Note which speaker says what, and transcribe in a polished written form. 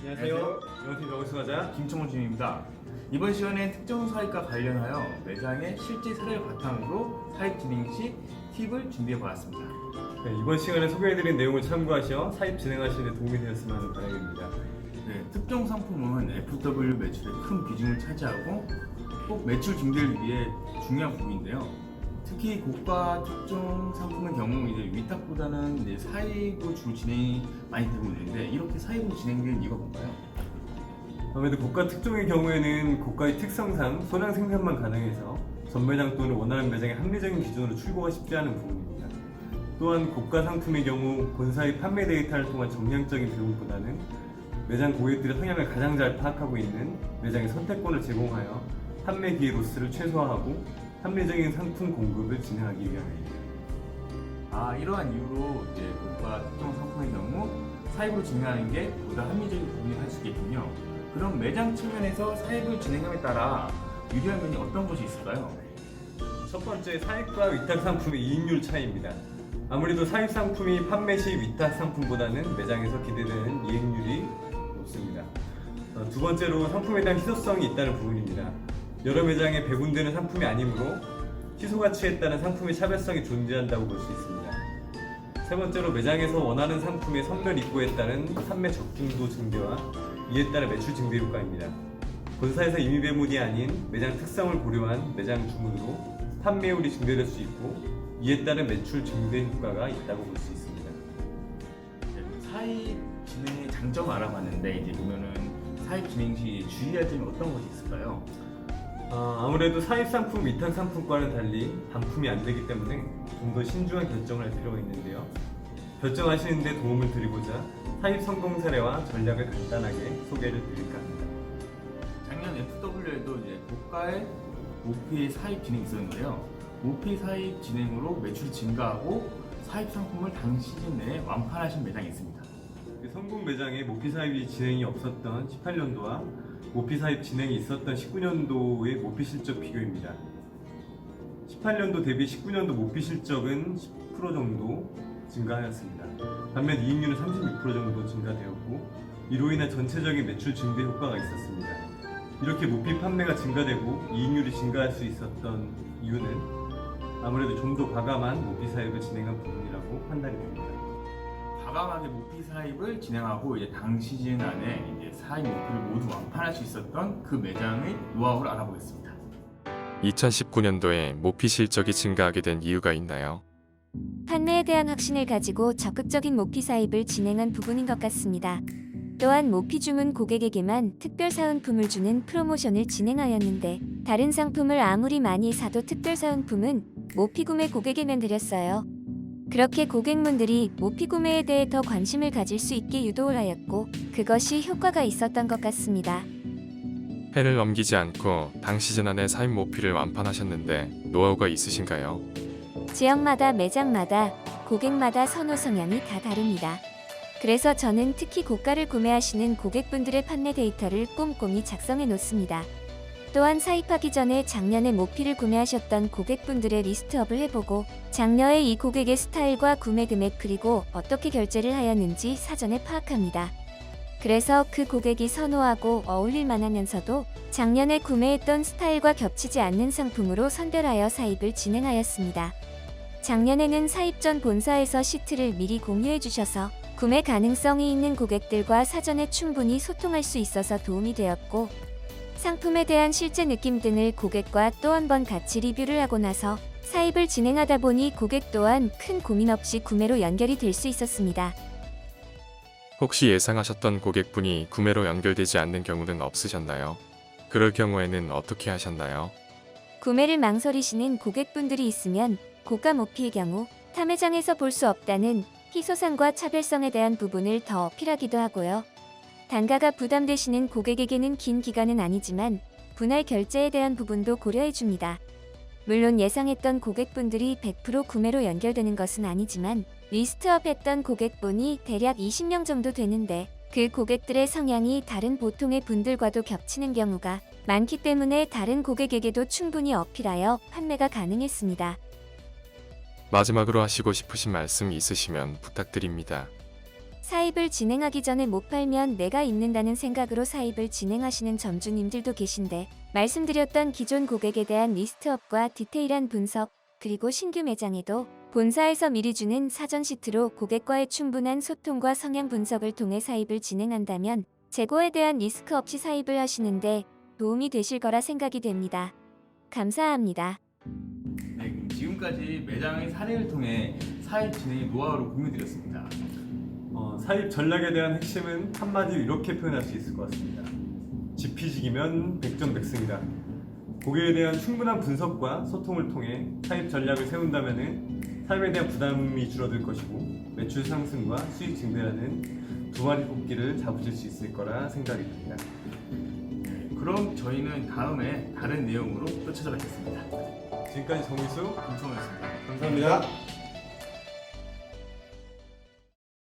Speaker 1: 안녕하세요. 영어팀 명수가자 김청원 주임입니다. 이번 시간엔 특정 사입과 관련하여 매장의 실제 사례를 바탕으로 사입 진행 시 팁을 준비해 보았습니다.
Speaker 2: 네, 이번 시간에 소개해드린 내용을 참고하셔 사입 진행하시는 데 도움이 되었으면 하는 바람입니다.
Speaker 1: 네, 특정 상품은 FW 매출의 큰 비중을 차지하고 꼭 매출 증대를 위해 중요한 부분인데요. 특히 고가 특정 상품의 경우 이제 위탁보다는 이제 사입으로 주로 진행이 많이 되고 있는데 이렇게 사입으로 진행되는 이유가 뭔가요?
Speaker 2: 아무래도 고가 특종의 경우에는 고가의 특성상 소량 생산만 가능해서 전 매장 또는 원하는 매장의 합리적인 기준으로 출고가 쉽지 않은 부분입니다. 또한 고가 상품의 경우 본사의 판매 데이터를 통한 정량적인 배분보다는 매장 고객들의 성향을 가장 잘 파악하고 있는 매장의 선택권을 제공하여 판매 기회 로스를 최소화하고 합리적인 상품 공급을 진행하기 위함입니다.
Speaker 1: 이러한 이유로 이제 고가 특정 상품의 경우 사입으로 진행하는 게 보다 합리적인 부분이 할 수 있겠군요. 그럼 매장 측면에서 사입을 진행함에 따라 유리한 면이 어떤 것이 있을까요?
Speaker 2: 첫 번째, 사입과 위탁 상품의 이익률 차이입니다. 아무래도 사입 상품이 판매 시 위탁 상품보다는 매장에서 기대되는 이익률이 높습니다. 두 번째로, 상품에 대한 희소성이 있다는 부분입니다. 여러 매장에 배분되는 상품이 아니므로 희소 가치에 따른 상품의 차별성이 존재한다고 볼 수 있습니다. 세 번째로, 매장에서 원하는 상품의 선별 입고에 따른 판매 적중도 증대와 이에 따른 매출 증대 효과입니다. 본사에서 임의 배분이 아닌 매장 특성을 고려한 매장 주문으로 판매율이 증대될 수 있고 이에 따른 매출 증대 효과가 있다고 볼 수 있습니다.
Speaker 1: 사입 진행의 장점을 알아봤는데 이제 보면은 사입 진행 시 주의할 점이 어떤 것이 있을까요?
Speaker 2: 아무래도 사입 상품, 위탁 상품과는 달리 반품이 안 되기 때문에 좀 더 신중한 결정을 할 필요가 있는데요. 결정하시는 데 도움을 드리고자 사입 성공 사례와 전략을 간단하게 소개를 드릴까 합니다.
Speaker 1: 작년 FW에도 이제 고가의 모피 사입 진행이 있었는데요. 모피 사입 진행으로 매출이 증가하고 사입 상품을 당 시즌 내에 완판하신 매장이 있습니다.
Speaker 2: 성공 매장에 모피 사입이 진행이 없었던 18년도와 모피 사입 진행이 있었던 19년도의 모피 실적 비교입니다. 18년도 대비 19년도 모피 실적은 10% 정도 증가하였습니다. 반면 이익률은 36% 정도 증가되었고 이로 인한 전체적인 매출 증대 효과가 있었습니다. 이렇게 모피 판매가 증가되고 이익률이 증가할 수 있었던 이유는 아무래도 좀 더 과감한 모피 사입을 진행한 부분이라고 판단이 됩니다.
Speaker 1: 과감하게 모피 사입을 진행하고 이제 당 시즌 안에 이제 사입 모피를 모두 완판할 수 있었던 그 매장의 노하우를 알아보겠습니다.
Speaker 3: 2019년도에 모피 실적이 증가하게 된 이유가 있나요?
Speaker 4: 판매에 대한 확신을 가지고 적극적인 모피 사입을 진행한 부분인 것 같습니다. 또한 모피 주문 고객에게만 특별 사은품을 주는 프로모션을 진행하였는데 다른 상품을 아무리 많이 사도 특별 사은품은 모피 구매 고객에만 드렸어요. 그렇게 고객분들이 모피 구매에 대해 더 관심을 가질 수 있게 유도를 하였고 그것이 효과가 있었던 것 같습니다.
Speaker 3: 해를 넘기지 않고 당 시즌 안에 사입 모피를 완판하셨는데 노하우가 있으신가요?
Speaker 4: 지역마다 매장마다 고객마다 선호 성향이 다 다릅니다. 그래서 저는 특히 고가를 구매하시는 고객분들의 판매 데이터를 꼼꼼히 작성해 놓습니다. 또한 사입하기 전에 작년에 모피를 구매하셨던 고객분들의 리스트업을 해보고 작년에 이 고객의 스타일과 구매 금액 그리고 어떻게 결제를 하였는지 사전에 파악합니다. 그래서 그 고객이 선호하고 어울릴 만하면서도 작년에 구매했던 스타일과 겹치지 않는 상품으로 선별하여 사입을 진행하였습니다. 작년에는 사입 전 본사에서 시트를 미리 공유해 주셔서 구매 가능성이 있는 고객들과 사전에 충분히 소통할 수 있어서 도움이 되었고 상품에 대한 실제 느낌 등을 고객과 또 한 번 같이 리뷰를 하고 나서 사입을 진행하다 보니 고객 또한 큰 고민 없이 구매로 연결이 될 수 있었습니다.
Speaker 3: 혹시 예상하셨던 고객분이 구매로 연결되지 않는 경우는 없으셨나요? 그럴 경우에는 어떻게 하셨나요?
Speaker 4: 구매를 망설이시는 고객분들이 있으면 고가 모피의 경우 타 매장에서 볼 수 없다는 희소성과 차별성에 대한 부분을 더 어필하기도 하고요. 단가가 부담되시는 고객에게는 긴 기간은 아니지만 분할 결제에 대한 부분도 고려해줍니다. 물론 예상했던 고객분들이 100% 구매로 연결되는 것은 아니지만 리스트업했던 고객분이 대략 20명 정도 되는데 그 고객들의 성향이 다른 보통의 분들과도 겹치는 경우가 많기 때문에 다른 고객에게도 충분히 어필하여 판매가 가능했습니다.
Speaker 3: 마지막으로 하시고 싶으신 말씀 있으시면 부탁드립니다.
Speaker 4: 사입을 진행하기 전에 못 팔면 내가 입는다는 생각으로 사입을 진행하시는 점주님들도 계신데, 말씀드렸던 기존 고객에 대한 리스트업과 디테일한 분석, 그리고 신규 매장에도 본사에서 미리 주는 사전 시트로 고객과의 충분한 소통과 성향 분석을 통해 사입을 진행한다면 재고에 대한 리스크 없이 사입을 하시는데 도움이 되실 거라 생각이 됩니다. 감사합니다.
Speaker 1: 네, 그럼 지금까지 매장의 사례를 통해 사입 진행 노하우를 공유드렸습니다.
Speaker 2: 사입 전략에 대한 핵심은 한마디로 이렇게 표현할 수 있을 것 같습니다. 지피지기면 백전백승이다. 고객에 대한 충분한 분석과 소통을 통해 사입 전략을 세운다면 사입에 대한 부담이 줄어들 것이고 매출 상승과 수익 증대라는 두 마리 토끼를 잡으실 수 있을 거라 생각이 듭니다.
Speaker 1: 그럼 저희는 다음에 다른 내용으로 또 찾아뵙겠습니다.
Speaker 2: 지금까지 정미수
Speaker 1: 김성호였습니다.
Speaker 2: 감사합니다.